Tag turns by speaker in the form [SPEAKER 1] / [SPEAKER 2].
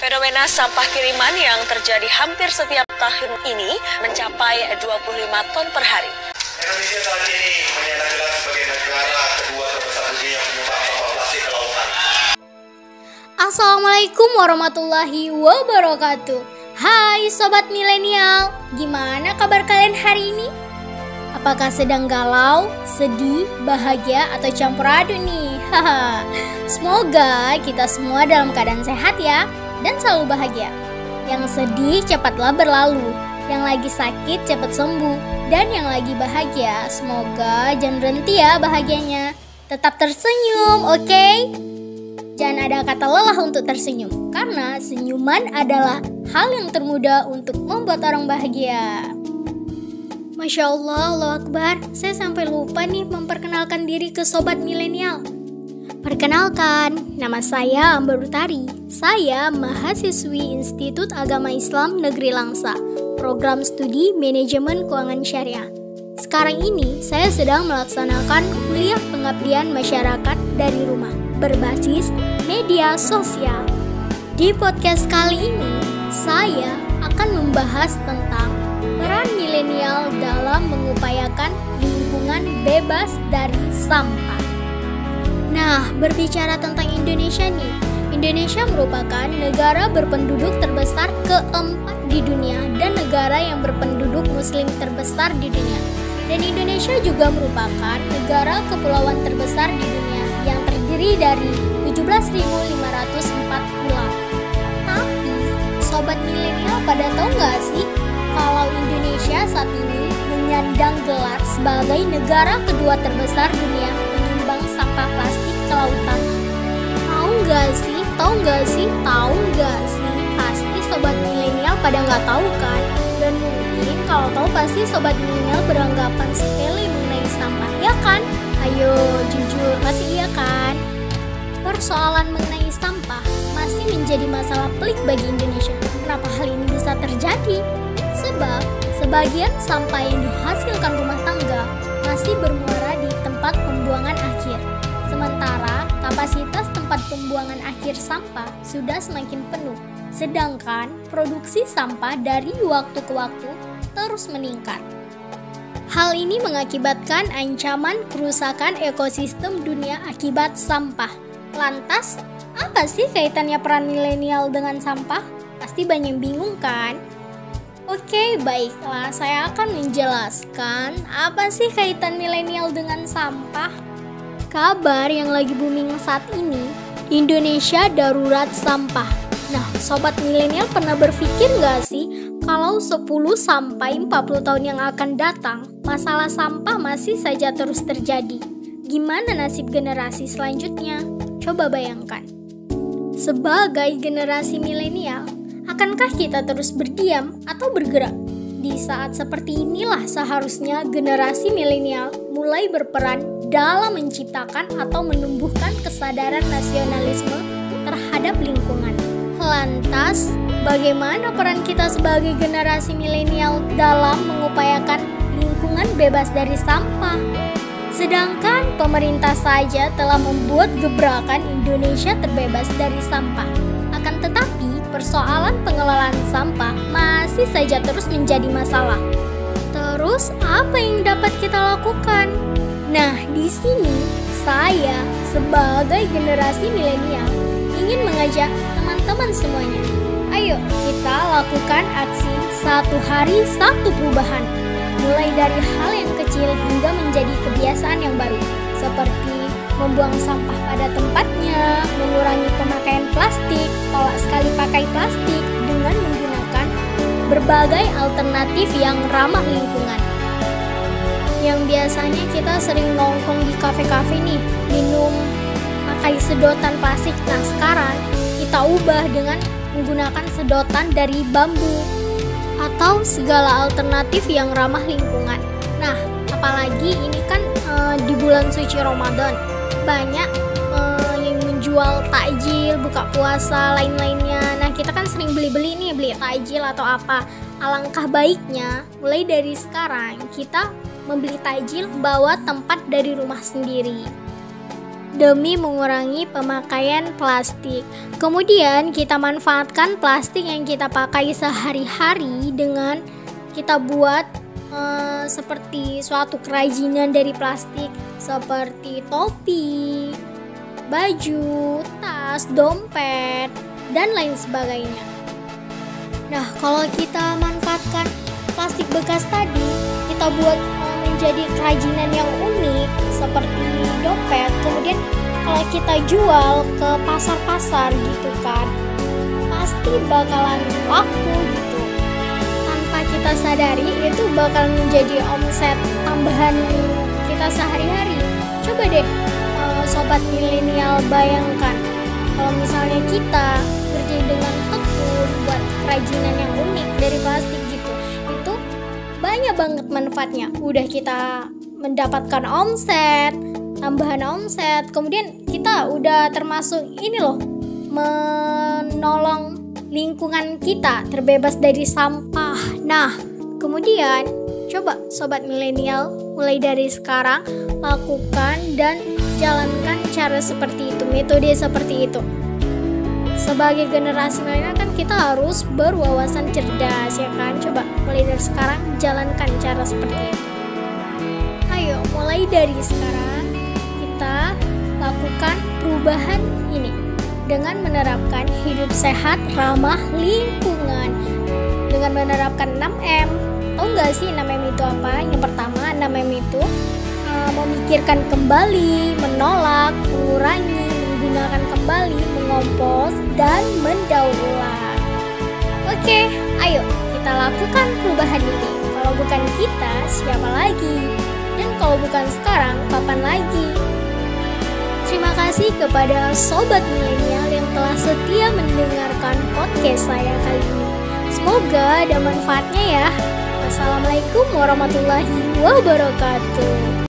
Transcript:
[SPEAKER 1] Fenomena sampah kiriman yang terjadi hampir setiap tahun ini mencapai 25 ton per hari.
[SPEAKER 2] Indonesia saat ini menyandang gelar sebagai negara kedua terbesar dunia penyumbang sampah plastik ke lautan.
[SPEAKER 3] Assalamualaikum warahmatullahi wabarakatuh. Hai Sobat Milenial, gimana kabar kalian hari ini? Apakah sedang galau, sedih, bahagia, atau campur aduk nih? Semoga kita semua dalam keadaan sehat ya, dan selalu bahagia. Yang sedih cepatlah berlalu, yang lagi sakit cepat sembuh, dan yang lagi bahagia semoga jangan berhenti ya bahagianya. Tetap tersenyum, oke? Jangan ada kata lelah untuk tersenyum, karena senyuman adalah hal yang termudah untuk membuat orang bahagia. Masya Allah, Allahu Akbar, saya sampai lupa nih memperkenalkan diri ke Sobat Milenial. Perkenalkan, nama saya Amber Utari. Saya mahasiswi Institut Agama Islam Negeri Langsa, Program Studi Manajemen Keuangan Syariah. Sekarang ini saya sedang melaksanakan kuliah pengabdian masyarakat dari rumah berbasis media sosial. Di podcast kali ini, saya akan membahas tentang peran milenial dalam mengupayakan lingkungan bebas dari sampah. Nah, berbicara tentang Indonesia nih, Indonesia merupakan negara berpenduduk terbesar keempat di dunia dan negara yang berpenduduk muslim terbesar di dunia. Dan Indonesia juga merupakan negara kepulauan terbesar di dunia yang terdiri dari 17.504 pulau. Tapi, Sobat Milenial pada tahu nggak sih kalau Indonesia saat ini menyandang gelar sebagai negara kedua terbesar dunia penyumbang sampah plastik ke lautan? Tahu nggak sih? Tahu nggak sih? Pasti Sobat Milenial pada nggak tahu kan? Dan mungkin kalau tahu pasti Sobat Milenial beranggapan sepele mengenai sampah, ya kan? Ayo jujur, masih iya kan? Persoalan mengenai sampah masih menjadi masalah pelik bagi Indonesia. Kenapa hal ini bisa terjadi? Sebab sebagian sampah yang dihasilkan rumah tangga masih bermuara di tempat pembuangan akhir. Sementara kapasitas tempat pembuangan akhir sampah sudah semakin penuh. Sedangkan produksi sampah dari waktu ke waktu terus meningkat. Hal ini mengakibatkan ancaman kerusakan ekosistem dunia akibat sampah. Lantas, apa sih kaitannya peran milenial dengan sampah? Pasti banyak yang bingung kan? Oke, baiklah, saya akan menjelaskan apa sih kaitan milenial dengan sampah. Kabar yang lagi booming saat ini, Indonesia darurat sampah. Nah, Sobat Milenial pernah berpikir nggak sih kalau 10-40 tahun yang akan datang, masalah sampah masih saja terus terjadi? Gimana nasib generasi selanjutnya? Coba bayangkan. Sebagai generasi milenial, akankah kita terus berdiam atau bergerak? Di saat seperti inilah seharusnya generasi milenial mulai berperan dalam menciptakan atau menumbuhkan kesadaran nasionalisme terhadap lingkungan. Lantas, bagaimana peran kita sebagai generasi milenial dalam mengupayakan lingkungan bebas dari sampah? Sedangkan pemerintah saja telah membuat gebrakan Indonesia terbebas dari sampah. Akan tetapi, persoalan pengelolaan sampah masih saja terus menjadi masalah. Terus, apa yang dapat kita lakukan? Nah, di sini saya sebagai generasi milenial ingin mengajak teman-teman semuanya. Ayo kita lakukan aksi 1 hari 1 perubahan. Mulai dari hal yang kecil hingga menjadi kebiasaan yang baru, seperti membuang sampah pada tempatnya, mengurangi pemakaian plastik, tolak sekali pakai plastik dengan menggunakan berbagai alternatif yang ramah lingkungan. Yang biasanya kita sering nongkrong di kafe-kafe nih, minum pakai sedotan plastik. Nah, sekarang kita ubah dengan menggunakan sedotan dari bambu atau segala alternatif yang ramah lingkungan. Nah, apalagi ini kan di bulan suci Ramadan, banyak yang menjual takjil, buka puasa, lain-lainnya. Nah, kita kan sering beli takjil atau apa. Alangkah baiknya, mulai dari sekarang kita membeli takjil bawa tempat dari rumah sendiri. demi mengurangi pemakaian plastik. Kemudian kita manfaatkan plastik yang kita pakai sehari-hari dengan kita buat seperti suatu kerajinan dari plastik seperti topi, baju, tas, dompet, dan lain sebagainya. Nah, kalau kita manfaatkan plastik bekas tadi, kita buat menjadi kerajinan yang unik seperti dompet, kemudian kalau kita jual ke pasar-pasar gitu kan, pasti bakalan laku gitu. Tanpa kita sadari itu bakal menjadi omset tambahan kita sehari-hari. Coba deh sobat milenial bayangkan kalau misalnya kita kerja dengan tekun buat kerajinan yang unik dari plastik gitu, itu banyak banget manfaatnya. Udah kita mendapatkan omset, tambahan omset, kemudian kita udah termasuk ini loh, menolong lingkungan kita terbebas dari sampah. Nah, kemudian coba sobat milenial mulai dari sekarang lakukan dan jalankan cara seperti itu, metode seperti itu. Sebagai generasi milenial kan kita harus berwawasan cerdas, ya kan? Coba mulai dari sekarang jalankan cara seperti itu. Ayo mulai dari sekarang kita lakukan perubahan ini dengan menerapkan hidup sehat ramah lingkungan, dengan menerapkan 6M. Tahu nggak sih 6M itu apa? Yang pertama, 6M itu memikirkan kembali, menolak, mengurangi, menggunakan kembali, mengompos, dan mendaur ulang. Oke, ayo kita lakukan perubahan ini. Kalau bukan kita, siapa lagi? Dan kalau bukan sekarang, kapan lagi? Terima kasih kepada sobat milenial yang telah setia mendengarkan podcast saya kali ini. Semoga ada manfaatnya ya. Wassalamualaikum warahmatullahi wabarakatuh.